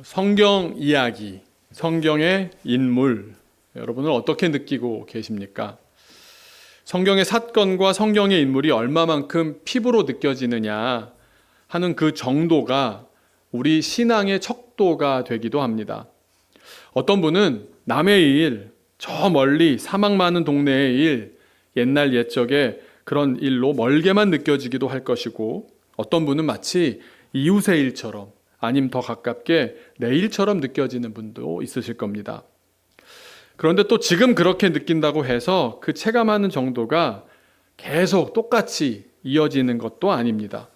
성경 이야기, 성경의 인물, 여러분은 어떻게 느끼고 계십니까? 성경의 사건과 성경의 인물이 얼마만큼 피부로 느껴지느냐 하는 그 정도가 우리 신앙의 척도가 되기도 합니다. 어떤 분은 남의 일, 저 멀리 사막 많은 동네의 일, 옛날 옛적에 그런 일로 멀게만 느껴지기도 할 것이고, 어떤 분은 마치 이웃의 일처럼, 아님 더 가깝게 내 일처럼 느껴지는 분도 있으실 겁니다. 그런데 또 지금 그렇게 느낀다고 해서 그 체감하는 정도가 계속 똑같이 이어지는 것도 아닙니다.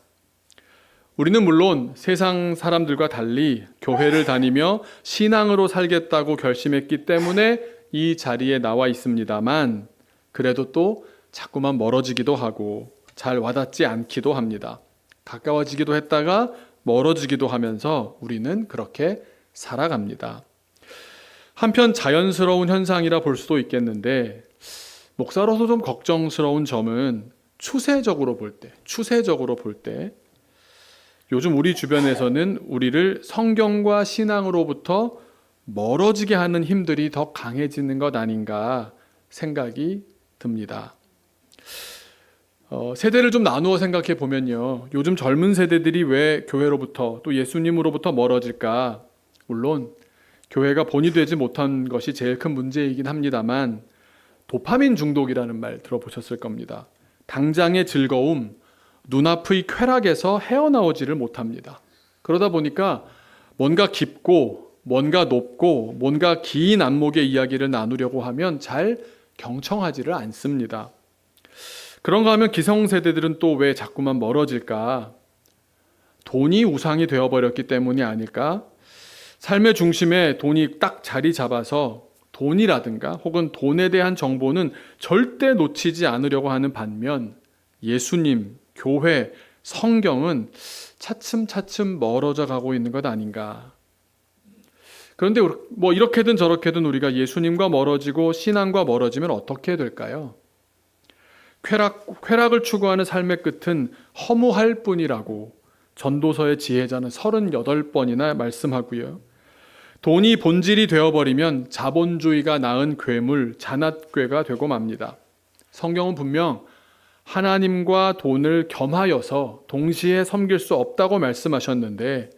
우리는 물론 세상 사람들과 달리 교회를 다니며 신앙으로 살겠다고 결심했기 때문에 이 자리에 나와 있습니다만, 그래도 또 자꾸만 멀어지기도 하고 잘 와닿지 않기도 합니다. 가까워지기도 했다가 멀어지기도 하면서 우리는 그렇게 살아갑니다. 한편 자연스러운 현상이라 볼 수도 있겠는데, 목사로서 좀 걱정스러운 점은 추세적으로 볼 때 요즘 우리 주변에서는 우리를 성경과 신앙으로부터 멀어지게 하는 힘들이 더 강해지는 것 아닌가 생각이 듭니다. 세대를 좀 나누어 생각해 보면요, 요즘 젊은 세대들이 왜 교회로부터 또 예수님으로부터 멀어질까? 물론 교회가 본이 되지 못한 것이 제일 큰 문제이긴 합니다만, 도파민 중독이라는 말 들어보셨을 겁니다. 당장의 즐거움, 눈앞의 쾌락에서 헤어나오지를 못합니다. 그러다 보니까 뭔가 깊고 뭔가 높고 뭔가 긴 안목의 이야기를 나누려고 하면 잘 경청하지를 않습니다. 그런가 하면 기성세대들은 또 왜 자꾸만 멀어질까? 돈이 우상이 되어버렸기 때문이 아닐까? 삶의 중심에 돈이 딱 자리 잡아서 돈이라든가 혹은 돈에 대한 정보는 절대 놓치지 않으려고 하는 반면, 예수님, 교회, 성경은 차츰차츰 멀어져 가고 있는 것 아닌가. 그런데 뭐 이렇게든 저렇게든 우리가 예수님과 멀어지고 신앙과 멀어지면 어떻게 될까요? 쾌락을 추구하는 삶의 끝은 허무할 뿐이라고 전도서의 지혜자는 38번이나 말씀하고요. 돈이 본질이 되어버리면 자본주의가 낳은 괴물, 잔앗괴가 되고 맙니다. 성경은 분명 하나님과 돈을 겸하여서 동시에 섬길 수 없다고 말씀하셨는데,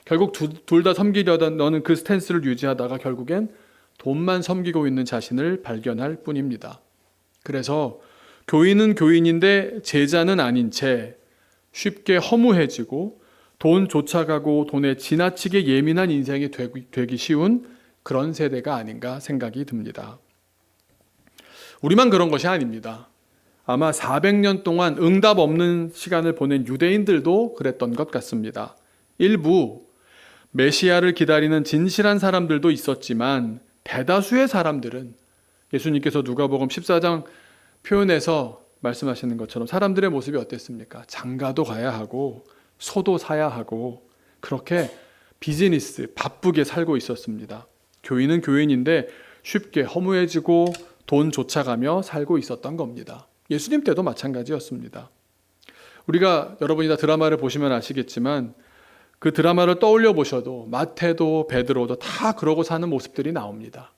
결국 둘 다 섬기려는 그 스탠스를 유지하다가 결국엔 돈만 섬기고 있는 자신을 발견할 뿐입니다. 그래서 교인은 교인인데 제자는 아닌 채 쉽게 허무해지고 돈 쫓아가고 돈에 지나치게 예민한 인생이 되기 쉬운 그런 세대가 아닌가 생각이 듭니다. 우리만 그런 것이 아닙니다. 아마 400년 동안 응답 없는 시간을 보낸 유대인들도 그랬던 것 같습니다. 일부 메시아를 기다리는 진실한 사람들도 있었지만, 대다수의 사람들은 예수님께서 누가복음 14장 표현에서 말씀하시는 것처럼 사람들의 모습이 어땠습니까? 장가도 가야 하고 소도 사야 하고 그렇게 비즈니스 바쁘게 살고 있었습니다. 교인은 교인인데 쉽게 허무해지고 돈 쫓아가며 살고 있었던 겁니다. 예수님 때도 마찬가지였습니다. 우리가 여러분이 다 드라마를 보시면 아시겠지만, 그 드라마를 떠올려 보셔도 마태도 베드로도 다 그러고 사는 모습들이 나옵니다.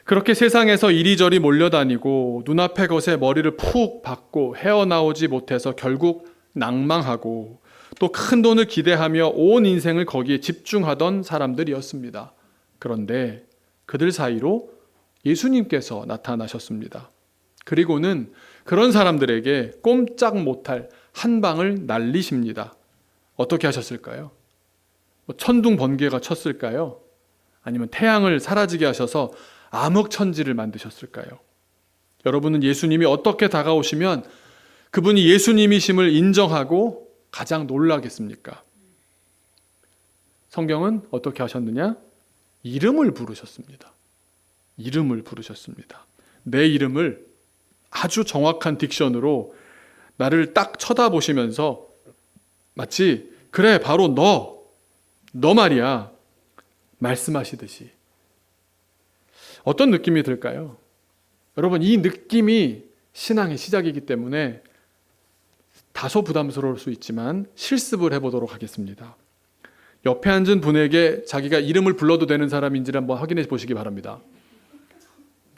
그렇게 세상에서 이리저리 몰려다니고 눈앞의 것에 머리를 푹 박고 헤어나오지 못해서 결국 낭망하고 또 큰 돈을 기대하며 온 인생을 거기에 집중하던 사람들이었습니다. 그런데 그들 사이로 예수님께서 나타나셨습니다. 그리고는 그런 사람들에게 꼼짝 못할 한 방을 날리십니다. 어떻게 하셨을까요? 천둥 번개가 쳤을까요? 아니면 태양을 사라지게 하셔서 암흑천지를 만드셨을까요? 여러분은 예수님이 어떻게 다가오시면 그분이 예수님이심을 인정하고 가장 놀라겠습니까? 성경은 어떻게 하셨느냐? 이름을 부르셨습니다. 이름을 부르셨습니다. 내 이름을 아주 정확한 딕션으로 나를 딱 쳐다보시면서 마치 그래 바로 너 말이야 말씀하시듯이. 어떤 느낌이 들까요? 여러분, 이 느낌이 신앙의 시작이기 때문에 다소 부담스러울 수 있지만 실습을 해보도록 하겠습니다. 옆에 앉은 분에게 자기가 이름을 불러도 되는 사람인지를 한번 확인해 보시기 바랍니다.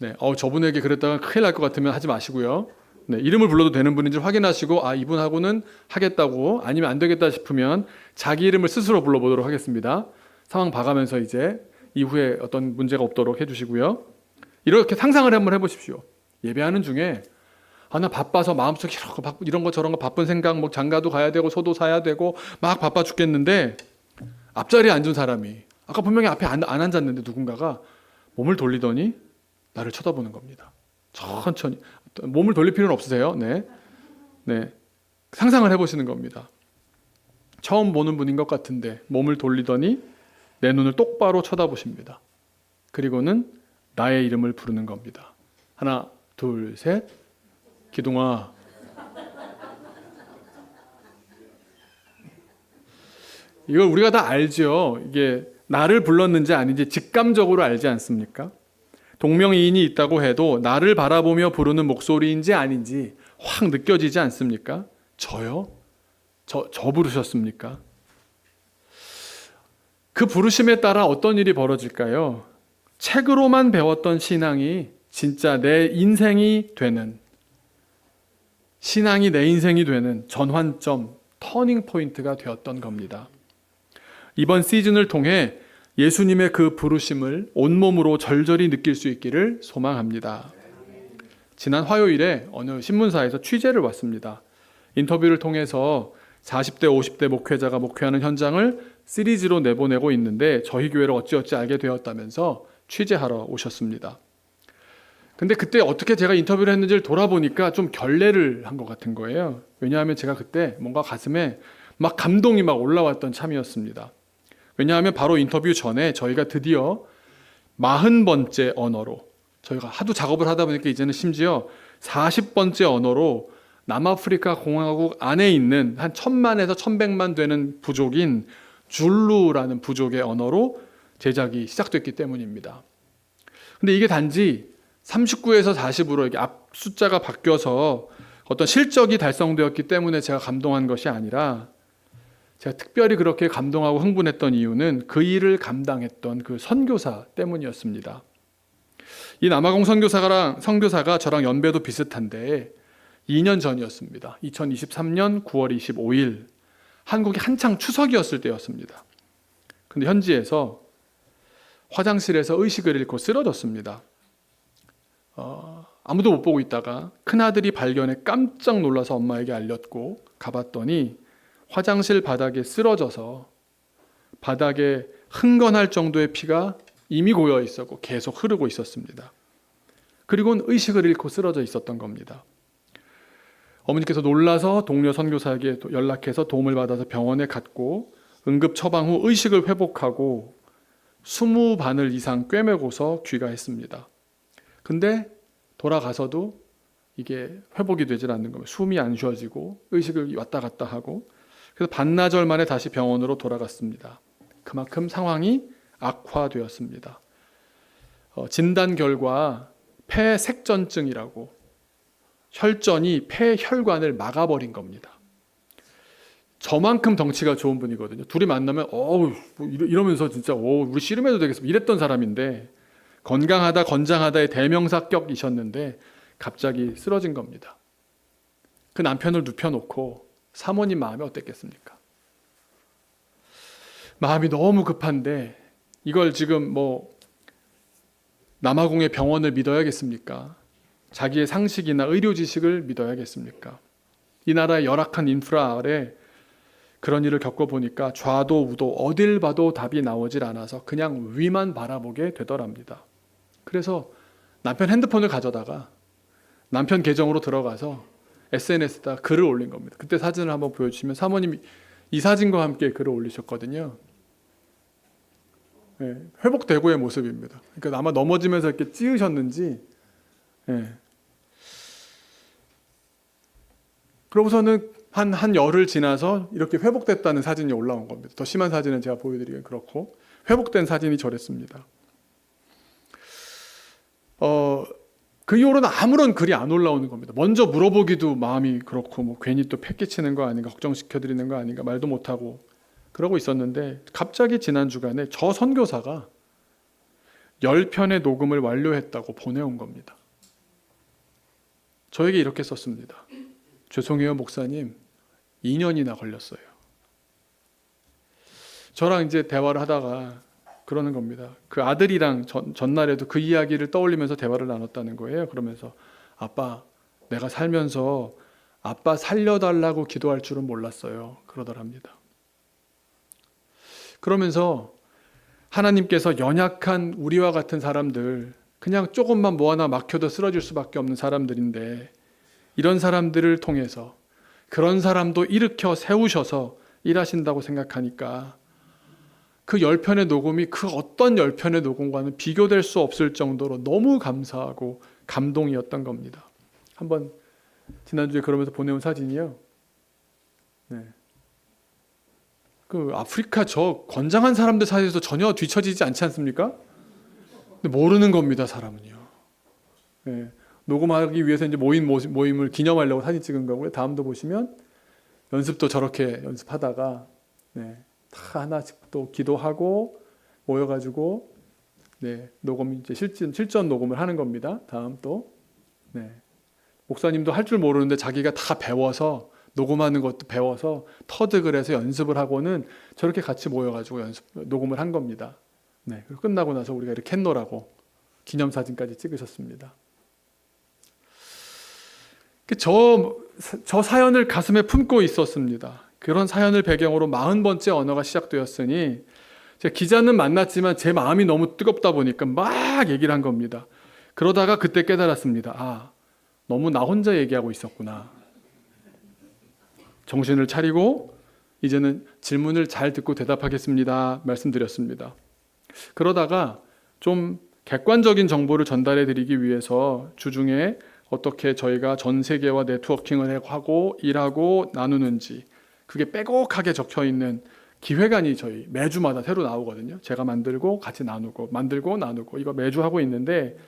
네, 저분에게 그랬다가 큰일 날 것 같으면 하지 마시고요. 네, 이름을 불러도 되는 분인지 확인하시고 이분하고는 하겠다고, 아니면 안 되겠다 싶으면 자기 이름을 스스로 불러보도록 하겠습니다. 상황 봐가면서 이제 이후에 어떤 문제가 없도록 해주시고요. 이렇게 상상을 한번 해보십시오. 예배하는 중에 나 바빠서 마음속에 이런 거 저런 거 바쁜 생각, 뭐 장가도 가야 되고 소도 사야 되고 막 바빠 죽겠는데, 앞자리에 앉은 사람이 아까 분명히 앞에 안 앉았는데 누군가가 몸을 돌리더니 나를 쳐다보는 겁니다. 천천히. 몸을 돌릴 필요는 없으세요. 네. 상상을 해보시는 겁니다. 처음 보는 분인 것 같은데 몸을 돌리더니 내 눈을 똑바로 쳐다보십니다. 그리고는 나의 이름을 부르는 겁니다. 하나, 둘, 셋. 기둥아. 이걸 우리가 다 알죠. 이게 나를 불렀는지 아닌지 직감적으로 알지 않습니까? 동명이인이 있다고 해도 나를 바라보며 부르는 목소리인지 아닌지 확 느껴지지 않습니까? 저요? 저 부르셨습니까? 그 부르심에 따라 어떤 일이 벌어질까요? 책으로만 배웠던 신앙이 진짜 내 인생이 되는, 신앙이 내 인생이 되는 전환점, 터닝 포인트가 되었던 겁니다. 이번 시즌을 통해 예수님의 그 부르심을 온몸으로 절절히 느낄 수 있기를 소망합니다. 지난 화요일에 어느 신문사에서 취재를 왔습니다. 인터뷰를 통해서 40대, 50대 목회자가 목회하는 현장을 시리즈로 내보내고 있는데 저희 교회를 어찌어찌 알게 되었다면서 취재하러 오셨습니다. 근데 그때 어떻게 제가 인터뷰를 했는지를 돌아보니까 좀 결례를 한 것 같은 거예요. 왜냐하면 제가 그때 뭔가 가슴에 막 감동이 막 올라왔던 참이었습니다. 왜냐하면 바로 인터뷰 전에 저희가 드디어 40번째 언어로, 저희가 하도 작업을 하다 보니까 이제는 심지어 40번째 언어로 남아프리카 공화국 안에 있는 한 1000만에서 1100만 되는 부족인 줄루라는 부족의 언어로 제작이 시작됐기 때문입니다. 근데 이게 단지 39에서 40으로 이렇게 앞 숫자가 바뀌어서 어떤 실적이 달성되었기 때문에 제가 감동한 것이 아니라, 제가 특별히 그렇게 감동하고 흥분했던 이유는 그 일을 감당했던 그 선교사 때문이었습니다. 이 남아공 선교사가 저랑 연배도 비슷한데 2년 전이었습니다. 2023년 9월 25일 한국이 한창 추석이었을 때였습니다. 근데 현지에서 화장실에서 의식을 잃고 쓰러졌습니다. 아무도 못 보고 있다가 큰아들이 발견해 깜짝 놀라서 엄마에게 알렸고 가봤더니 화장실 바닥에 쓰러져서 바닥에 흥건할 정도의 피가 이미 고여 있었고 계속 흐르고 있었습니다. 그리고는 의식을 잃고 쓰러져 있었던 겁니다. 어머니께서 놀라서 동료 선교사에게 연락해서 도움을 받아서 병원에 갔고 응급 처방 후 의식을 회복하고 20바늘 이상 꿰매고서 귀가했습니다. 근데 돌아가서도 이게 회복이 되질 않는 겁니다. 숨이 안 쉬어지고 의식을 왔다 갔다 하고, 그래서 반나절 만에 다시 병원으로 돌아갔습니다. 그만큼 상황이 악화되었습니다. 진단 결과 폐색전증이라고, 혈전이 폐혈관을 막아버린 겁니다. 저만큼 덩치가 좋은 분이거든요. 둘이 만나면 뭐 이러면서 진짜 우리 씨름해도 되겠어 이랬던 사람인데, 건강하다 건장하다의 대명사격이셨는데 갑자기 쓰러진 겁니다. 그 남편을 눕혀놓고 사모님 마음이 어땠겠습니까? 마음이 너무 급한데 이걸 지금 남아공의 병원을 믿어야겠습니까? 자기의 상식이나 의료 지식을 믿어야겠습니까? 이 나라의 열악한 인프라 아래 그런 일을 겪어보니까 좌도 우도 어딜 봐도 답이 나오질 않아서 그냥 위만 바라보게 되더랍니다. 그래서 남편 핸드폰을 가져다가 남편 계정으로 들어가서 SNS에다 글을 올린 겁니다. 그때 사진을 한번 보여주시면 사모님이 이 사진과 함께 글을 올리셨거든요. 네, 회복되고의 모습입니다. 그러니까 아마 넘어지면서 이렇게 찌으셨는지, 그러고서는 한 열흘 지나서 이렇게 회복됐다는 사진이 올라온 겁니다. 더 심한 사진은 제가 보여드리긴 그렇고, 회복된 사진이 저랬습니다. 그 이후로는 아무런 글이 안 올라오는 겁니다. 먼저 물어보기도 마음이 그렇고, 괜히 또 패 끼치는 거 아닌가, 걱정시켜드리는 거 아닌가, 말도 못하고. 그러고 있었는데 갑자기 지난 주간에 저 선교사가 10편의 녹음을 완료했다고 보내온 겁니다. 저에게 이렇게 썼습니다. 죄송해요 목사님, 2년이나 걸렸어요. 저랑 이제 대화를 하다가 그러는 겁니다. 그 아들이랑 전날에도 그 이야기를 떠올리면서 대화를 나눴다는 거예요. 그러면서 아빠, 내가 살면서 아빠 살려달라고 기도할 줄은 몰랐어요. 그러더랍니다. 그러면서 하나님께서 연약한 우리와 같은 사람들, 그냥 조금만 뭐 하나 막혀도 쓰러질 수밖에 없는 사람들인데 이런 사람들을 통해서 그런 사람도 일으켜 세우셔서 일하신다고 생각하니까 그 10편의 녹음이 그 어떤 10편의 녹음과는 비교될 수 없을 정도로 너무 감사하고 감동이었던 겁니다. 한번 지난주에 그러면서 보내온 사진이요. 네. 그 아프리카 저 건장한 사람들 사이에서 전혀 뒤처지지 않지 않습니까? 근데 모르는 겁니다, 사람은요. 네. 녹음하기 위해서 이제 모임을 기념하려고 사진 찍은 거고요. 다음도 보시면 연습도 저렇게 연습하다가 네. 다 하나씩 또 기도하고 모여가지고 네. 녹음 이제 실전 녹음을 하는 겁니다. 다음 또 네. 목사님도 할 줄 모르는데 자기가 다 배워서 녹음하는 것도 배워서 터득을 해서 연습을 하고는 저렇게 같이 모여가지고 녹음을 한 겁니다. 네, 그리고 끝나고 나서 우리가 이렇게 캔노라고 기념사진까지 찍으셨습니다. 저 사연을 가슴에 품고 있었습니다. 그런 사연을 배경으로 40번째 언어가 시작되었으니 제가 기자는 만났지만 제 마음이 너무 뜨겁다 보니까 막 얘기를 한 겁니다. 그러다가 그때 깨달았습니다. 아, 너무 나 혼자 얘기하고 있었구나. 정신을 차리고 이제는 질문을 잘 듣고 대답하겠습니다. 말씀드렸습니다. 그러다가 좀 객관적인 정보를 전달해 드리기 위해서 주중에 어떻게 저희가 전 세계와 네트워킹을 하고 일하고 나누는지 그게 빼곡하게 적혀 있는 기획안이 저희 매주마다 새로 나오거든요. 제가 만들고 같이 나누고 만들고 나누고 이거 매주 하고 있는데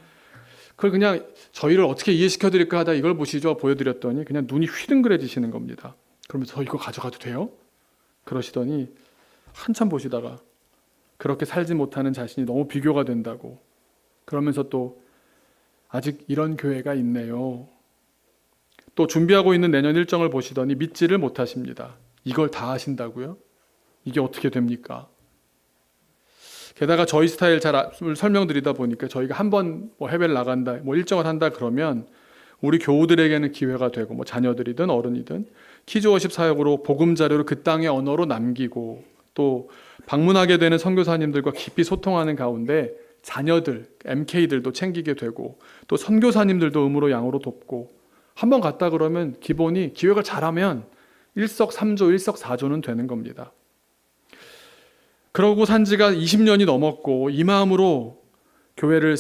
그걸 그냥 저희를 어떻게 이해시켜 드릴까 하다 이걸 보시죠 보여드렸더니 그냥 눈이 휘둥그레지시는 겁니다. 그러면서 저 이거 가져가도 돼요? 그러시더니 한참 보시다가 그렇게 살지 못하는 자신이 너무 비교가 된다고 그러면서 또 아직 이런 교회가 있네요. 또 준비하고 있는 내년 일정을 보시더니 믿지를 못하십니다. 이걸 다 하신다고요? 이게 어떻게 됩니까? 게다가 저희 스타일 잘 설명드리다 보니까 저희가 한번 뭐 해외를 나간다, 뭐 일정을 한다 그러면 우리 교우들에게는 기회가 되고 뭐 자녀들이든 어른이든 키즈워십 사역으로 복음 자료를 그 땅의 언어로 남기고 또 방문하게 되는 선교사님들과 깊이 소통하는 가운데 자녀들, MK들도 챙기게 되고 또 선교사님들도 음으로 양으로 돕고 한번 갔다 그러면 기본이 기획을 잘하면 일석삼조, 일석사조는 되는 겁니다. 그러고 산 지가 20년이 넘었고 이 마음으로 교회를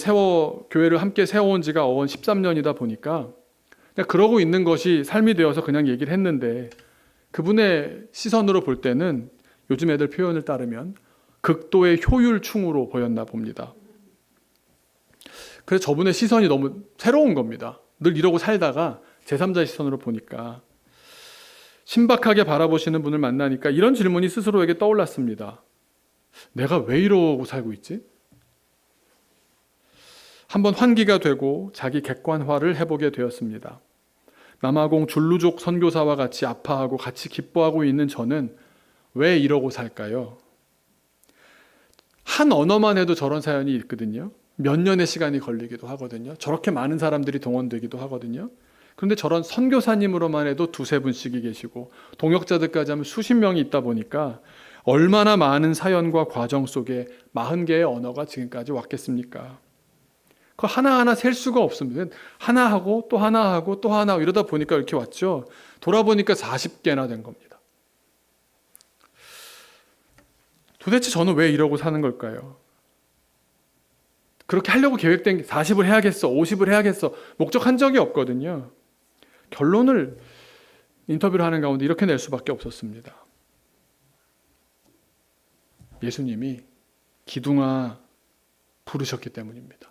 함께 세워온 지가 13년이다 보니까 그냥 그러고 있는 것이 삶이 되어서 그냥 얘기를 했는데 그분의 시선으로 볼 때는 요즘 애들 표현을 따르면 극도의 효율충으로 보였나 봅니다. 그래서 저분의 시선이 너무 새로운 겁니다. 늘 이러고 살다가 제3자의 시선으로 보니까 신박하게 바라보시는 분을 만나니까 이런 질문이 스스로에게 떠올랐습니다. 내가 왜 이러고 살고 있지? 한번 환기가 되고 자기 객관화를 해보게 되었습니다. 남아공 줄루족 선교사와 같이 아파하고 같이 기뻐하고 있는 저는 왜 이러고 살까요? 한 언어만 해도 저런 사연이 있거든요. 몇 년의 시간이 걸리기도 하거든요. 저렇게 많은 사람들이 동원되기도 하거든요. 그런데 저런 선교사님으로만 해도 두세 분씩이 계시고 동역자들까지 하면 수십 명이 있다 보니까 얼마나 많은 사연과 과정 속에 40개의 언어가 지금까지 왔겠습니까? 그 하나하나 셀 수가 없습니다. 하나 하고 또 하나 하고 또 하나 하고 이러다 보니까 이렇게 왔죠. 돌아보니까 40개나 된 겁니다. 도대체 저는 왜 이러고 사는 걸까요? 그렇게 하려고 계획된 게 40을 해야겠어, 50을 해야겠어 목적한 적이 없거든요. 결론을 인터뷰를 하는 가운데 이렇게 낼 수밖에 없었습니다. 예수님이 기둥아 부르셨기 때문입니다.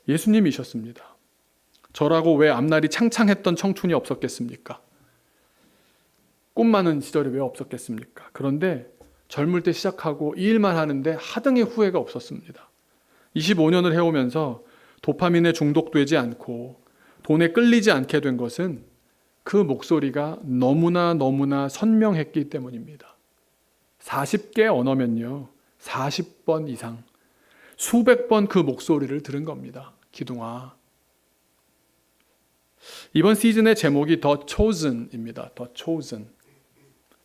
예수님이셨습니다. 저라고 왜 앞날이 창창했던 청춘이 없었겠습니까? 꿈 많은 시절이 왜 없었겠습니까? 그런데 젊을 때 시작하고 이 일만 하는데 하등의 후회가 없었습니다. 25년을 해오면서 도파민에 중독되지 않고 돈에 끌리지 않게 된 것은 그 목소리가 너무나 선명했기 때문입니다. 40개 언어면요, 40번 이상, 수백 번 그 목소리를 들은 겁니다. 기둥아. 이번 시즌의 제목이 The Chosen입니다. The Chosen.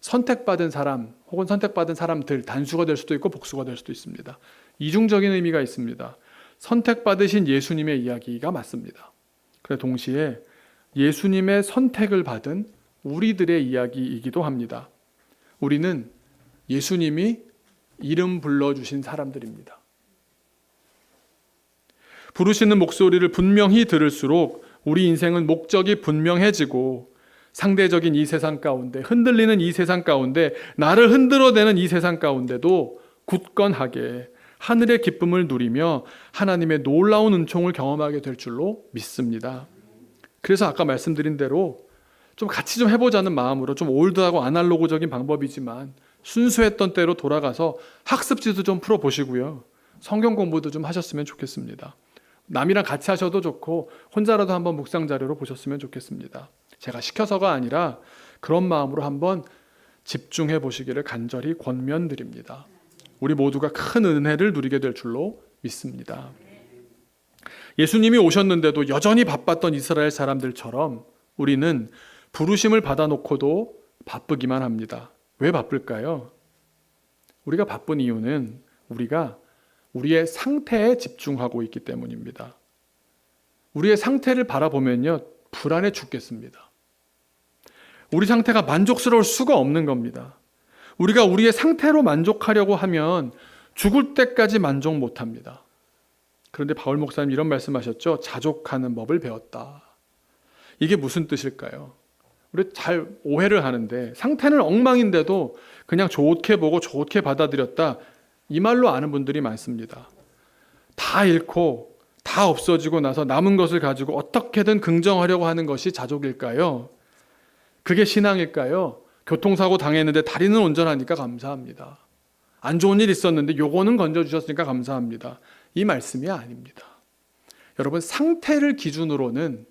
선택받은 사람 혹은 선택받은 사람들, 단수가 될 수도 있고 복수가 될 수도 있습니다. 이중적인 의미가 있습니다. 선택받으신 예수님의 이야기가 맞습니다. 그런데 동시에 예수님의 선택을 받은 우리들의 이야기이기도 합니다. 우리는 예수님이 이름 불러주신 사람들입니다. 부르시는 목소리를 분명히 들을수록 우리 인생은 목적이 분명해지고 상대적인 이 세상 가운데, 흔들리는 이 세상 가운데, 나를 흔들어대는 이 세상 가운데도 굳건하게 하늘의 기쁨을 누리며 하나님의 놀라운 은총을 경험하게 될 줄로 믿습니다. 그래서 아까 말씀드린 대로 좀 같이 좀 해보자는 마음으로, 좀 올드하고 아날로그적인 방법이지만 순수했던 때로 돌아가서 학습지도 좀 풀어보시고요, 성경 공부도 좀 하셨으면 좋겠습니다. 남이랑 같이 하셔도 좋고 혼자라도 한번 묵상 자료로 보셨으면 좋겠습니다. 제가 시켜서가 아니라 그런 마음으로 한번 집중해 보시기를 간절히 권면드립니다. 우리 모두가 큰 은혜를 누리게 될 줄로 믿습니다. 예수님이 오셨는데도 여전히 바빴던 이스라엘 사람들처럼 우리는 부르심을 받아놓고도 바쁘기만 합니다. 왜 바쁠까요? 우리가 바쁜 이유는 우리가 우리의 상태에 집중하고 있기 때문입니다. 우리의 상태를 바라보면요, 불안해 죽겠습니다. 우리 상태가 만족스러울 수가 없는 겁니다. 우리가 우리의 상태로 만족하려고 하면 죽을 때까지 만족 못합니다. 그런데 바울 목사님 이런 말씀하셨죠. 자족하는 법을 배웠다. 이게 무슨 뜻일까요? 우리 잘 오해를 하는데, 상태는 엉망인데도 그냥 좋게 보고 좋게 받아들였다, 이 말로 아는 분들이 많습니다. 다 잃고 다 없어지고 나서 남은 것을 가지고 어떻게든 긍정하려고 하는 것이 자족일까요? 그게 신앙일까요? 교통사고 당했는데 다리는 온전하니까 감사합니다. 안 좋은 일 있었는데 요거는 건져주셨으니까 감사합니다. 이 말씀이 아닙니다. 여러분, 상태를 기준으로는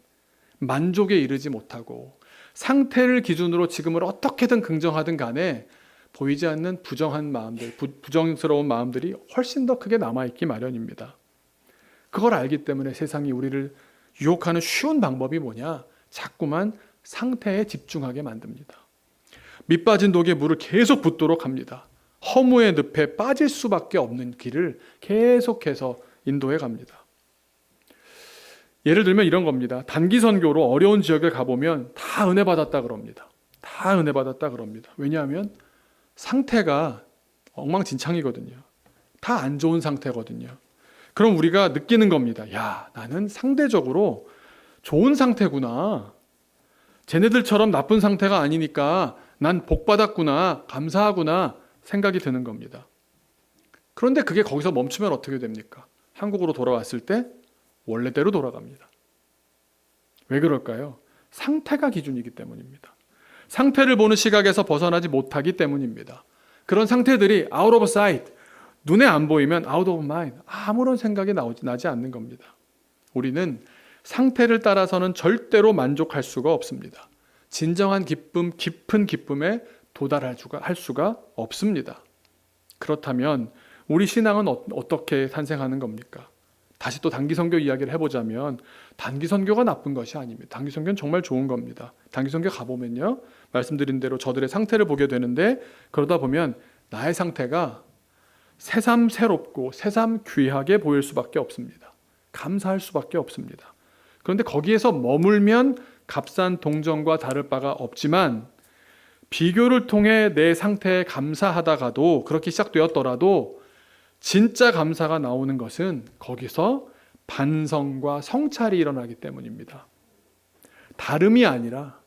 만족에 이르지 못하고, 상태를 기준으로 지금을 어떻게든 긍정하든 간에 보이지 않는 부정한 마음들, 부정스러운 마음들이 훨씬 더 크게 남아있기 마련입니다. 그걸 알기 때문에 세상이 우리를 유혹하는 쉬운 방법이 뭐냐? 자꾸만 상태에 집중하게 만듭니다. 밑 빠진 독에 물을 계속 붓도록 합니다. 허무의 늪에 빠질 수밖에 없는 길을 계속해서 인도해 갑니다. 예를 들면 이런 겁니다. 단기 선교로 어려운 지역에 가보면 다 은혜 받았다 그럽니다. 다 은혜 받았다 그럽니다. 왜냐하면 상태가 엉망진창이거든요. 다 안 좋은 상태거든요. 그럼 우리가 느끼는 겁니다. 야, 나는 상대적으로 좋은 상태구나. 쟤네들처럼 나쁜 상태가 아니니까 난 복 받았구나, 감사하구나 생각이 드는 겁니다. 그런데 그게 거기서 멈추면 어떻게 됩니까? 한국으로 돌아왔을 때 원래대로 돌아갑니다. 왜 그럴까요? 상태가 기준이기 때문입니다. 상태를 보는 시각에서 벗어나지 못하기 때문입니다. 그런 상태들이 out of sight, 눈에 안 보이면 out of mind, 아무런 생각이 나지 않는 겁니다. 우리는 상태를 따라서는 절대로 만족할 수가 없습니다. 진정한 기쁨, 깊은 기쁨에 도달할 수가 없습니다. 그렇다면 우리 신앙은 어떻게 탄생하는 겁니까? 다시 또 단기 선교 이야기를 해보자면, 단기 선교가 나쁜 것이 아닙니다. 단기 선교는 정말 좋은 겁니다. 단기 선교 가보면요, 말씀드린 대로 저들의 상태를 보게 되는데, 그러다 보면 나의 상태가 새삼 새롭고 새삼 귀하게 보일 수밖에 없습니다. 감사할 수밖에 없습니다. 그런데 거기에서 머물면 값싼 동정과 다를 바가 없지만, 비교를 통해 내 상태에 감사하다가도, 그렇게 시작되었더라도 진짜 감사가 나오는 것은 거기서 반성과 성찰이 일어나기 때문입니다. 다름이 아니라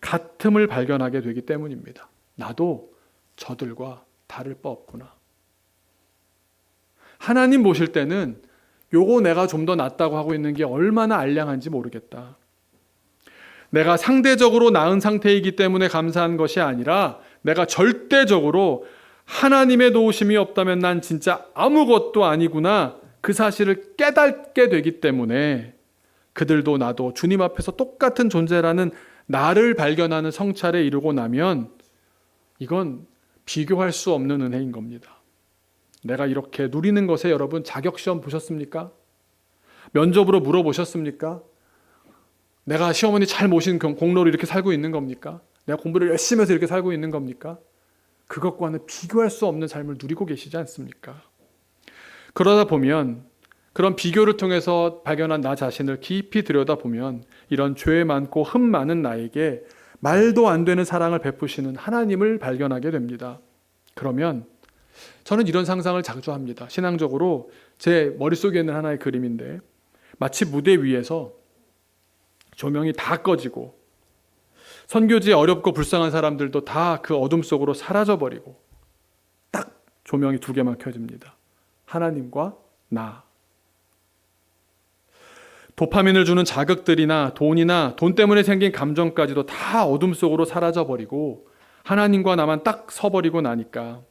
같음을 발견하게 되기 때문입니다. 나도 저들과 다를 바 없구나. 하나님 보실 때는 요거 내가 좀 더 낫다고 하고 있는 게 얼마나 알량한지 모르겠다. 내가 상대적으로 나은 상태이기 때문에 감사한 것이 아니라 내가 절대적으로 하나님의 도우심이 없다면 난 진짜 아무것도 아니구나, 그 사실을 깨닫게 되기 때문에 그들도 나도 주님 앞에서 똑같은 존재라는 나를 발견하는 성찰에 이르고 나면 이건 비교할 수 없는 은혜인 겁니다. 내가 이렇게 누리는 것에 여러분 자격시험 보셨습니까? 면접으로 물어보셨습니까? 내가 시어머니 잘 모신 공로로 이렇게 살고 있는 겁니까? 내가 공부를 열심히 해서 이렇게 살고 있는 겁니까? 그것과는 비교할 수 없는 삶을 누리고 계시지 않습니까? 그러다 보면, 그런 비교를 통해서 발견한 나 자신을 깊이 들여다보면 이런 죄 많고 흠 많은 나에게 말도 안 되는 사랑을 베푸시는 하나님을 발견하게 됩니다. 그러면 저는 이런 상상을 자주 합니다. 신앙적으로 제 머릿속에 있는 하나의 그림인데, 마치 무대 위에서 조명이 다 꺼지고 선교지에 어렵고 불쌍한 사람들도 다 그 어둠 속으로 사라져버리고 딱 조명이 두 개만 켜집니다. 하나님과 나. 도파민을 주는 자극들이나 돈이나 돈 때문에 생긴 감정까지도 다 어둠 속으로 사라져버리고 하나님과 나만 딱 서버리고 나니까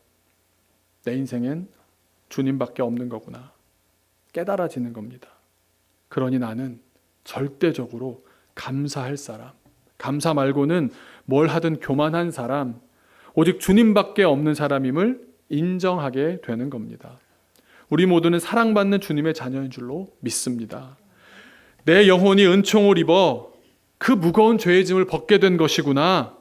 내 인생엔 주님밖에 없는 거구나 깨달아지는 겁니다. 그러니 나는 절대적으로 감사할 사람, 감사 말고는 뭘 하든 교만한 사람, 오직 주님밖에 없는 사람임을 인정하게 되는 겁니다. 우리 모두는 사랑받는 주님의 자녀인 줄로 믿습니다. 내 영혼이 은총을 입어 그 무거운 죄의 짐을 벗게 된 것이구나.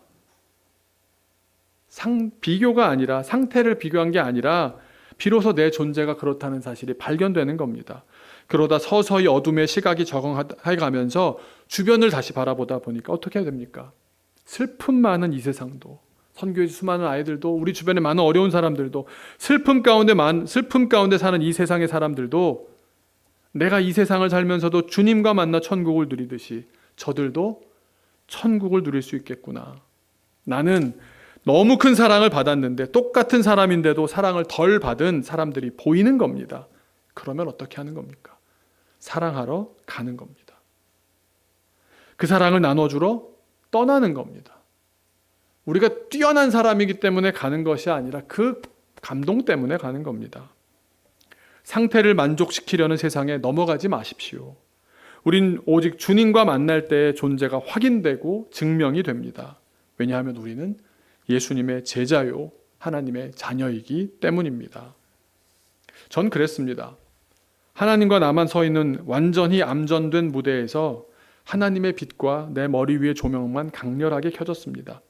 비교가 아니라, 상태를 비교한 게 아니라 비로소 내 존재가 그렇다는 사실이 발견되는 겁니다. 그러다 서서히 어둠의 시각이 적응해 가면서 주변을 다시 바라보다 보니까 어떻게 해야 됩니까? 슬픔 많은 이 세상도, 선교의 수많은 아이들도, 우리 주변에 많은 어려운 사람들도, 슬픔 가운데 사는 이 세상의 사람들도 내가 이 세상을 살면서도 주님과 만나 천국을 누리듯이 저들도 천국을 누릴 수 있겠구나. 나는 너무 큰 사랑을 받았는데 똑같은 사람인데도 사랑을 덜 받은 사람들이 보이는 겁니다. 그러면 어떻게 하는 겁니까? 사랑하러 가는 겁니다. 그 사랑을 나눠주러 떠나는 겁니다. 우리가 뛰어난 사람이기 때문에 가는 것이 아니라 그 감동 때문에 가는 겁니다. 상태를 만족시키려는 세상에 넘어가지 마십시오. 우린 오직 주님과 만날 때의 존재가 확인되고 증명이 됩니다. 왜냐하면 우리는 예수님의 제자요 하나님의 자녀이기 때문입니다. 전 그랬습니다. 하나님과 나만 서 있는 완전히 암전된 무대에서 하나님의 빛과 내 머리 위의 조명만 강렬하게 켜졌습니다.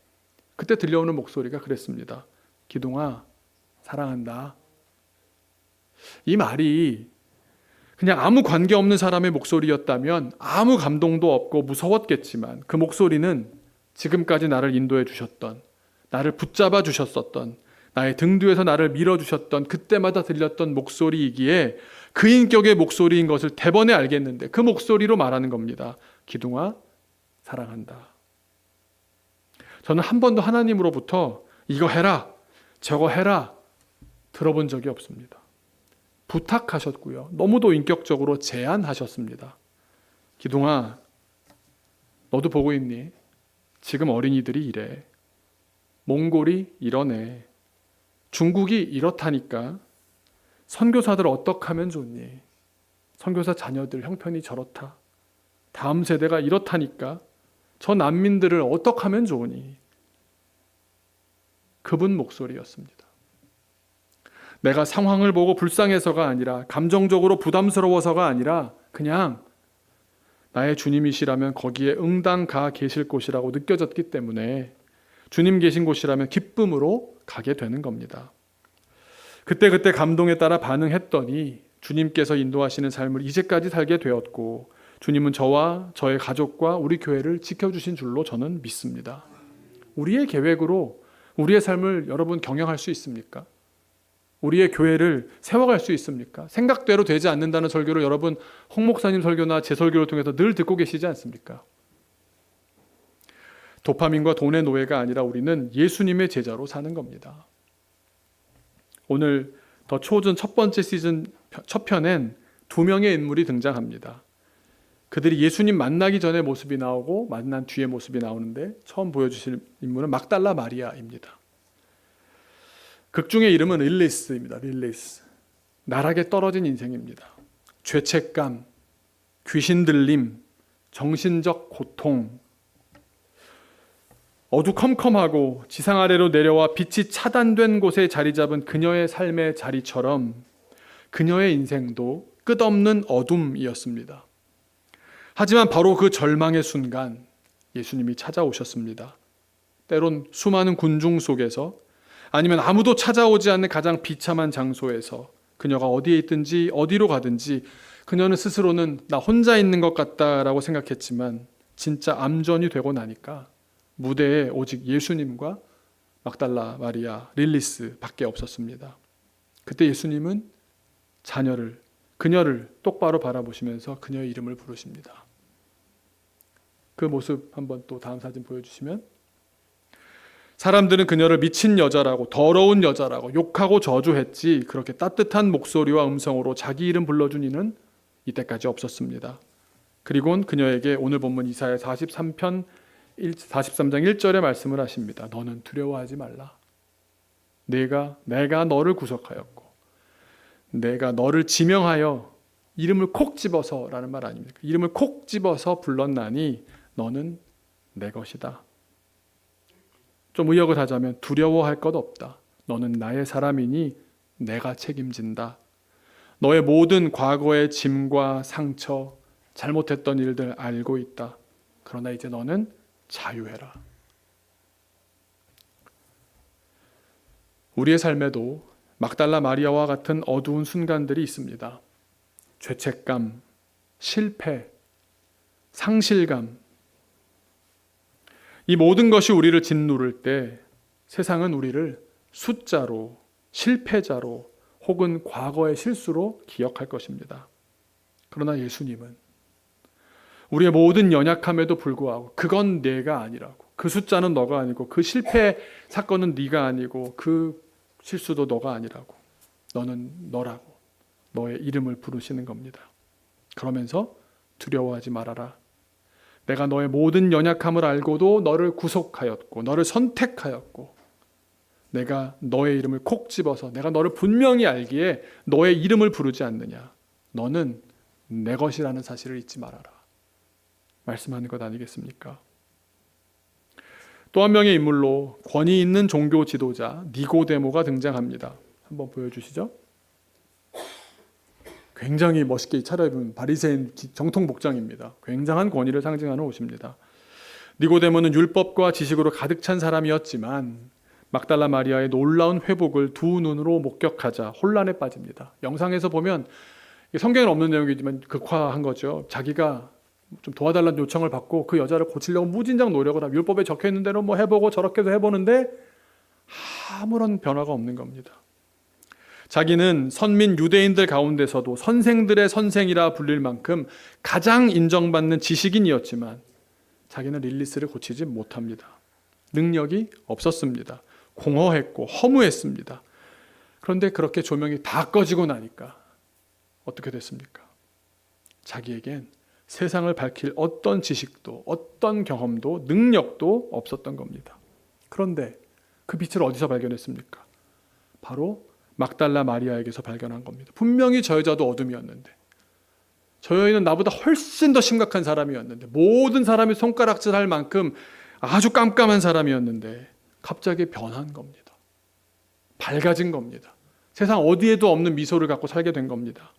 그때 들려오는 목소리가 그랬습니다. 기동아, 사랑한다. 이 말이 그냥 아무 관계없는 사람의 목소리였다면 아무 감동도 없고 무서웠겠지만, 그 목소리는 지금까지 나를 인도해 주셨던, 나를 붙잡아 주셨었던, 나의 등 뒤에서 나를 밀어주셨던 그때마다 들렸던 목소리이기에 그 인격의 목소리인 것을 대번에 알겠는데 그 목소리로 말하는 겁니다. 기둥아, 사랑한다. 저는 한 번도 하나님으로부터 이거 해라, 저거 해라 들어본 적이 없습니다. 부탁하셨고요. 너무도 인격적으로 제안하셨습니다. 기둥아, 너도 보고 있니? 지금 어린이들이 이래. 몽골이 이러네. 중국이 이렇다니까. 선교사들 어떻게 하면 좋니? 선교사 자녀들 형편이 저렇다. 다음 세대가 이렇다니까. 저 난민들을 어떻게 하면 좋으니? 그분 목소리였습니다. 내가 상황을 보고 불쌍해서가 아니라, 감정적으로 부담스러워서가 아니라 그냥 나의 주님이시라면 거기에 응당 가 계실 곳이라고 느껴졌기 때문에 주님 계신 곳이라면 기쁨으로 가게 되는 겁니다. 그때 감동에 따라 반응했더니 주님께서 인도하시는 삶을 이제까지 살게 되었고, 주님은 저와 저의 가족과 우리 교회를 지켜주신 줄로 저는 믿습니다. 우리의 계획으로 우리의 삶을 여러분 경영할 수 있습니까? 우리의 교회를 세워갈 수 있습니까? 생각대로 되지 않는다는 설교를 여러분 홍 목사님 설교나 제 설교를 통해서 늘 듣고 계시지 않습니까? 도파민과 돈의 노예가 아니라 우리는 예수님의 제자로 사는 겁니다. 오늘 더 초즌 첫 번째 시즌 첫 편엔 두 명의 인물이 등장합니다. 그들이 예수님 만나기 전에 모습이 나오고 만난 뒤에 모습이 나오는데 처음 보여주실 인물은 막달라 마리아입니다. 극중의 이름은 릴리스입니다. 릴리스. 나락에 떨어진 인생입니다. 죄책감, 귀신 들림, 정신적 고통, 어두컴컴하고 지상 아래로 내려와 빛이 차단된 곳에 자리 잡은 그녀의 삶의 자리처럼 그녀의 인생도 끝없는 어둠이었습니다. 하지만 바로 그 절망의 순간 예수님이 찾아오셨습니다. 때론 수많은 군중 속에서 아니면 아무도 찾아오지 않는 가장 비참한 장소에서 그녀가 어디에 있든지 어디로 가든지 그녀는 스스로는 나 혼자 있는 것 같다라고 생각했지만 진짜 암전이 되고 나니까 무대에 오직 예수님과 막달라 마리아, 릴리스 밖에 없었습니다. 그때 예수님은 그녀를 똑바로 바라보시면서 그녀의 이름을 부르십니다. 그 모습 한번 또 다음 사진 보여주시면, 사람들은 그녀를 미친 여자라고, 더러운 여자라고 욕하고 저주했지 그렇게 따뜻한 목소리와 음성으로 자기 이름 불러준 이는 이때까지 없었습니다. 그리고는 그녀에게 오늘 본문 이사야 43장 1절의 말씀을 하십니다. 너는 두려워하지 말라. 내가 너를 구속하였고 내가 너를 지명하여 이름을 콕 집어서라는 말 아닙니까? 이름을 콕 집어서 불렀나니 너는 내 것이다. 좀 의역을 하자면 두려워할 것 없다. 너는 나의 사람이니 내가 책임진다. 너의 모든 과거의 짐과 상처, 잘못했던 일들 알고 있다. 그러나 이제 너는 자유해라. 우리의 삶에도 막달라 마리아와 같은 어두운 순간들이 있습니다. 죄책감, 실패, 상실감. 이 모든 것이 우리를 짓누를 때 세상은 우리를 숫자로, 실패자로 혹은 과거의 실수로 기억할 것입니다. 그러나 예수님은 우리의 모든 연약함에도 불구하고 그건 내가 아니라고, 그 숫자는 너가 아니고 그 실패 사건은 네가 아니고 그 실수도 너가 아니라고, 너는 너라고 너의 이름을 부르시는 겁니다. 그러면서 두려워하지 말아라. 내가 너의 모든 연약함을 알고도 너를 구속하였고 너를 선택하였고 내가 너의 이름을 콕 집어서 내가 너를 분명히 알기에 너의 이름을 부르지 않느냐. 너는 내 것이라는 사실을 잊지 말아라. 말씀하는 것 아니겠습니까? 또 한 명의 인물로 권위 있는 종교 지도자 니고데모가 등장합니다. 한번 보여주시죠. 굉장히 멋있게 차려입은 바리새인 정통 복장입니다. 굉장한 권위를 상징하는 옷입니다. 니고데모는 율법과 지식으로 가득 찬 사람이었지만 막달라 마리아의 놀라운 회복을 두 눈으로 목격하자 혼란에 빠집니다. 영상에서 보면 성경에 없는 내용이지만 극화한 거죠. 자기가 좀 도와달라는 요청을 받고 그 여자를 고치려고 무진장 노력을 하고 율법에 적혀있는 대로 뭐 해보고 저렇게도 해보는데 아무런 변화가 없는 겁니다. 자기는 선민 유대인들 가운데서도 선생들의 선생이라 불릴 만큼 가장 인정받는 지식인이었지만 자기는 릴리스를 고치지 못합니다. 능력이 없었습니다. 공허했고 허무했습니다. 그런데 그렇게 조명이 다 꺼지고 나니까 어떻게 됐습니까? 자기에겐 세상을 밝힐 어떤 지식도 어떤 경험도 능력도 없었던 겁니다. 그런데 그 빛을 어디서 발견했습니까? 바로 막달라 마리아에게서 발견한 겁니다. 분명히 저 여자도 어둠이었는데 저 여인은 나보다 훨씬 더 심각한 사람이었는데 모든 사람이 손가락질할 만큼 아주 깜깜한 사람이었는데 갑자기 변한 겁니다. 밝아진 겁니다. 세상 어디에도 없는 미소를 갖고 살게 된 겁니다.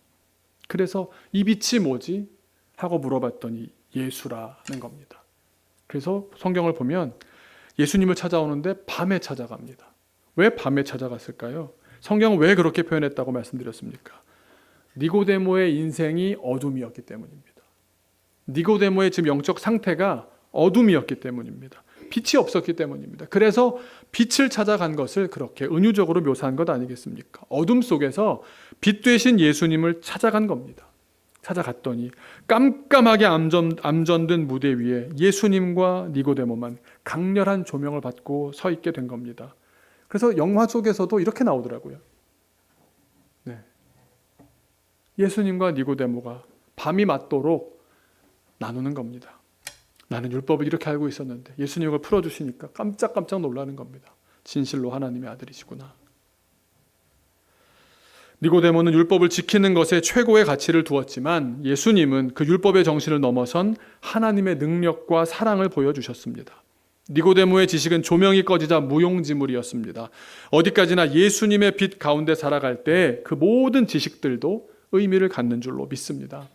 그래서 이 빛이 뭐지? 하고 물어봤더니 예수라는 겁니다. 그래서 성경을 보면 예수님을 찾아오는데 밤에 찾아갑니다. 왜 밤에 찾아갔을까요? 성경은 왜 그렇게 표현했다고 말씀드렸습니까? 니고데모의 인생이 어둠이었기 때문입니다. 니고데모의 지금 영적 상태가 어둠이었기 때문입니다. 빛이 없었기 때문입니다. 그래서 빛을 찾아간 것을 그렇게 은유적으로 묘사한 것 아니겠습니까? 어둠 속에서 빛 되신 예수님을 찾아간 겁니다. 찾아갔더니 깜깜하게 암전된 무대 위에 예수님과 니고데모만 강렬한 조명을 받고 서 있게 된 겁니다. 그래서 영화 속에서도 이렇게 나오더라고요. 네. 예수님과 니고데모가 밤이 맞도록 나누는 겁니다. 나는 율법을 이렇게 알고 있었는데 예수님이 그걸 풀어주시니까 깜짝깜짝 놀라는 겁니다. 진실로 하나님의 아들이시구나. 니고데모는 율법을 지키는 것에 최고의 가치를 두었지만 예수님은 그 율법의 정신을 넘어선 하나님의 능력과 사랑을 보여주셨습니다. 니고데모의 지식은 조명이 꺼지자 무용지물이었습니다. 어디까지나 예수님의 빛 가운데 살아갈 때 그 모든 지식들도 의미를 갖는 줄로 믿습니다.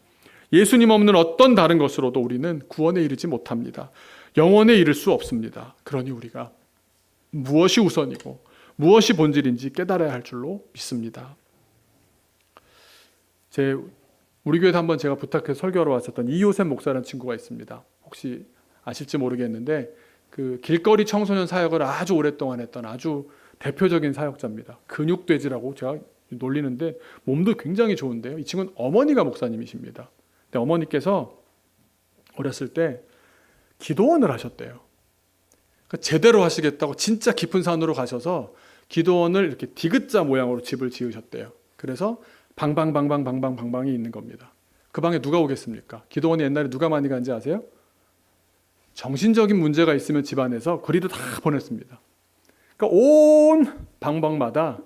예수님 없는 어떤 다른 것으로도 우리는 구원에 이르지 못합니다. 영원에 이를 수 없습니다. 그러니 우리가 무엇이 우선이고 무엇이 본질인지 깨달아야 할 줄로 믿습니다. 우리 교회에서 한번 제가 부탁해서 설교하러 왔었던 이요셉 목사라는 친구가 있습니다. 혹시 아실지 모르겠는데 그 길거리 청소년 사역을 아주 오랫동안 했던 아주 대표적인 사역자입니다. 근육돼지라고 제가 놀리는데 몸도 굉장히 좋은데요. 이 친구는 어머니가 목사님이십니다. 근데 어머니께서 어렸을 때 기도원을 하셨대요. 그러니까 제대로 하시겠다고 진짜 깊은 산으로 가셔서 기도원을 이렇게 디귿자 모양으로 집을 지으셨대요. 그래서 방방이 있는 겁니다. 그 방에 누가 오겠습니까? 기도원에 옛날에 누가 많이 간지 아세요? 정신적인 문제가 있으면 집안에서 그리도 다 보냈습니다. 그러니까 온 방방마다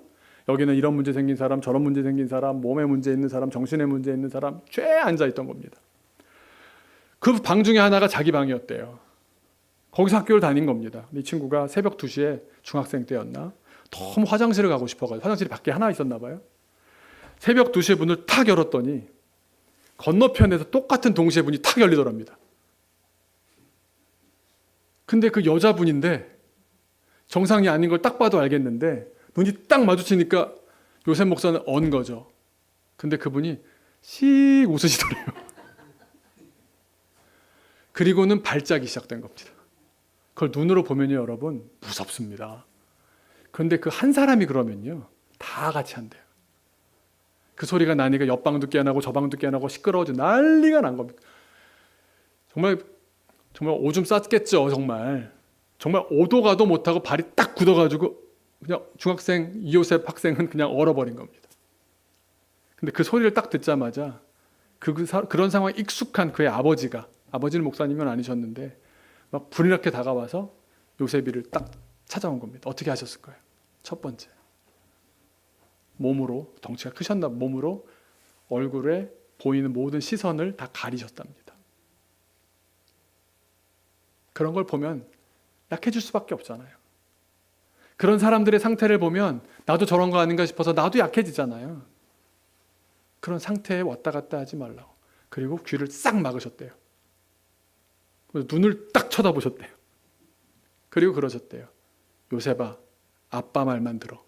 여기는 이런 문제 생긴 사람, 저런 문제 생긴 사람, 몸에 문제 있는 사람, 정신에 문제 있는 사람 쫙 앉아있던 겁니다. 그 방 중에 하나가 자기 방이었대요. 거기서 학교를 다닌 겁니다. 이 친구가 새벽 2시에 중학생 때였나? 너무 화장실을 가고 싶어가지고 화장실이 밖에 하나 있었나 봐요. 새벽 2시에 문을 탁 열었더니 건너편에서 똑같은 동시에 문이 탁 열리더랍니다. 근데 그 여자분인데 정상이 아닌 걸 딱 봐도 알겠는데 눈이 딱 마주치니까 요셉 목사는 언 거죠. 근데 그분이 씩 웃으시더래요. 그리고는 발작이 시작된 겁니다. 그걸 눈으로 보면요 여러분 무섭습니다. 그런데 그 한 사람이 그러면요 다 같이 한대요. 그 소리가 나니까 옆방도 깨어나고 저방도 깨어나고 시끄러워져 난리가 난 겁니다. 정말 오줌 쌌겠죠. 정말 오도 가도 못하고 발이 딱 굳어가지고 그냥 중학생 이요셉 학생은 그냥 얼어버린 겁니다. 근데 그 소리를 딱 듣자마자 그런 상황에 익숙한 그의 아버지는 목사님은 아니셨는데 막 불이 나게 다가와서 요셉이를 딱 찾아온 겁니다. 어떻게 하셨을까요? 첫 번째 몸으로, 덩치가 크셨나 몸으로 얼굴에 보이는 모든 시선을 다 가리셨답니다. 그런 걸 보면 약해질 수밖에 없잖아요. 그런 사람들의 상태를 보면 나도 저런 거 아닌가 싶어서 나도 약해지잖아요. 그런 상태에 왔다 갔다 하지 말라고. 그리고 귀를 싹 막으셨대요. 눈을 딱 쳐다보셨대요. 그리고 그러셨대요. 요셉아, 아빠 말만 들어.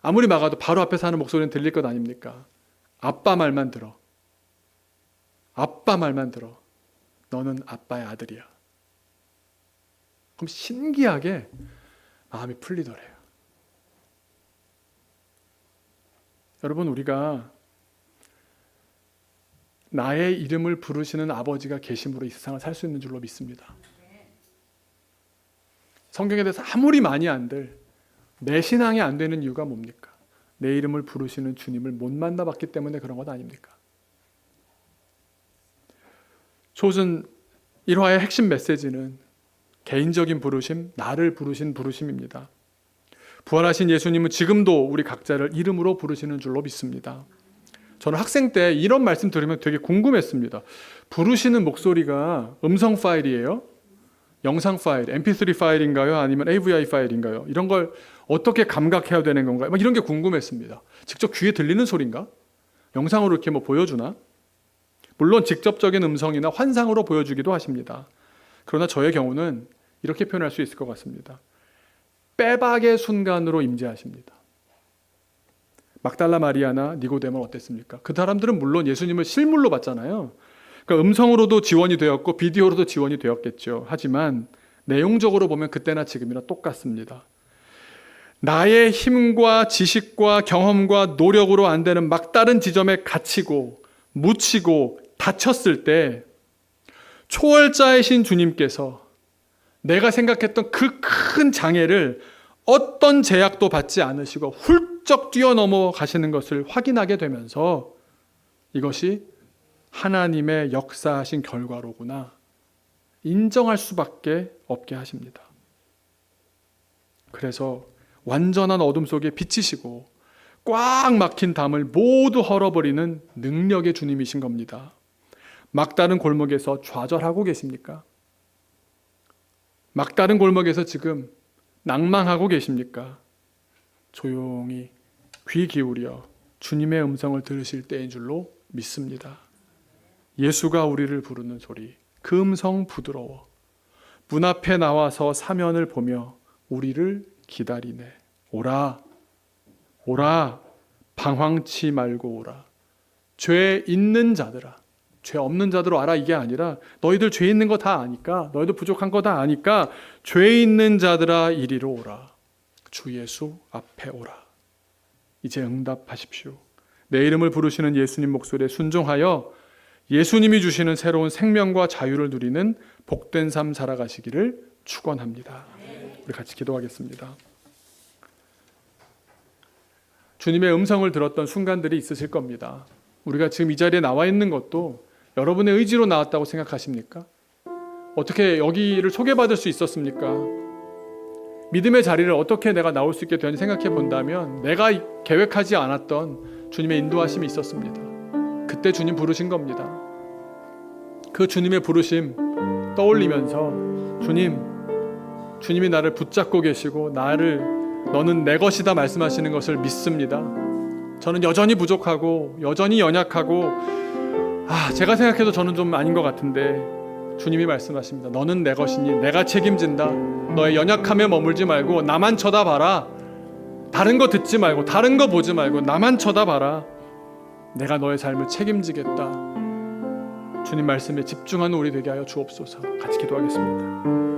아무리 막아도 바로 앞에서 하는 목소리는 들릴 것 아닙니까? 아빠 말만 들어. 아빠 말만 들어. 너는 아빠의 아들이야. 그럼 신기하게 마음이 풀리더래요. 여러분 우리가 나의 이름을 부르시는 아버지가 계심으로 이 세상을 살 수 있는 줄로 믿습니다. 성경에 대해서 아무리 많이 안들 내 신앙이 안 되는 이유가 뭡니까? 내 이름을 부르시는 주님을 못 만나봤기 때문에 그런 것 아닙니까? 초전 1화의 핵심 메시지는 개인적인 부르심, 나를 부르신 부르심입니다. 부활하신 예수님은 지금도 우리 각자를 이름으로 부르시는 줄로 믿습니다. 저는 학생 때 이런 말씀 들으면 되게 궁금했습니다. 부르시는 목소리가 음성 파일이에요? 영상 파일, mp3 파일인가요? 아니면 AVI 파일인가요? 이런 걸 어떻게 감각해야 되는 건가요? 막 이런 게 궁금했습니다. 직접 귀에 들리는 소리인가? 영상으로 이렇게 보여주나? 물론 직접적인 음성이나 환상으로 보여주기도 하십니다. 그러나 저의 경우는 이렇게 표현할 수 있을 것 같습니다. 빼박의 순간으로 임재하십니다. 막달라 마리아나 니고데모는 어땠습니까? 그 사람들은 물론 예수님을 실물로 봤잖아요. 그러니까 음성으로도 지원이 되었고 비디오로도 지원이 되었겠죠. 하지만 내용적으로 보면 그때나 지금이나 똑같습니다. 나의 힘과 지식과 경험과 노력으로 안 되는 막다른 지점에 갇히고 묻히고 다쳤을 때 초월자이신 주님께서 내가 생각했던 그 큰 장애를 어떤 제약도 받지 않으시고 훌쩍 뛰어넘어 가시는 것을 확인하게 되면서 이것이 하나님의 역사하신 결과로구나 인정할 수밖에 없게 하십니다. 그래서 완전한 어둠 속에 비치시고 꽉 막힌 담을 모두 헐어버리는 능력의 주님이신 겁니다. 막다른 골목에서 좌절하고 계십니까? 막다른 골목에서 지금 낭망하고 계십니까? 조용히 귀 기울여 주님의 음성을 들으실 때인 줄로 믿습니다. 예수가 우리를 부르는 소리, 그 음성 부드러워. 문 앞에 나와서 사면을 보며 우리를 기다리네. 오라, 오라, 방황치 말고 오라. 죄 있는 자들아, 죄 없는 자들로 알아, 이게 아니라 너희들 죄 있는 거 다 아니까, 너희들 부족한 거 다 아니까 죄 있는 자들아 이리로 오라. 주 예수 앞에 오라. 이제 응답하십시오. 내 이름을 부르시는 예수님 목소리에 순종하여 예수님이 주시는 새로운 생명과 자유를 누리는 복된 삶 살아가시기를 축원합니다. 우리 같이 기도하겠습니다. 주님의 음성을 들었던 순간들이 있으실 겁니다. 우리가 지금 이 자리에 나와 있는 것도 여러분의 의지로 나왔다고 생각하십니까? 어떻게 여기를 소개받을 수 있었습니까? 믿음의 자리를 어떻게 내가 나올 수 있게 되는지 생각해 본다면 내가 계획하지 않았던 주님의 인도하심이 있었습니다. 그때 주님 부르신 겁니다. 그 주님의 부르심 떠올리면서 주님이 나를 붙잡고 계시고 너는 내 것이다 말씀하시는 것을 믿습니다. 저는 여전히 부족하고 여전히 연약하고 제가 생각해도 저는 좀 아닌 것 같은데 주님이 말씀하십니다. 너는 내 것이니 내가 책임진다. 너의 연약함에 머물지 말고 나만 쳐다봐라. 다른 거 듣지 말고 다른 거 보지 말고 나만 쳐다봐라. 내가 너의 삶을 책임지겠다. 주님 말씀에 집중하는 우리 되게 하여 주옵소서. 같이 기도하겠습니다.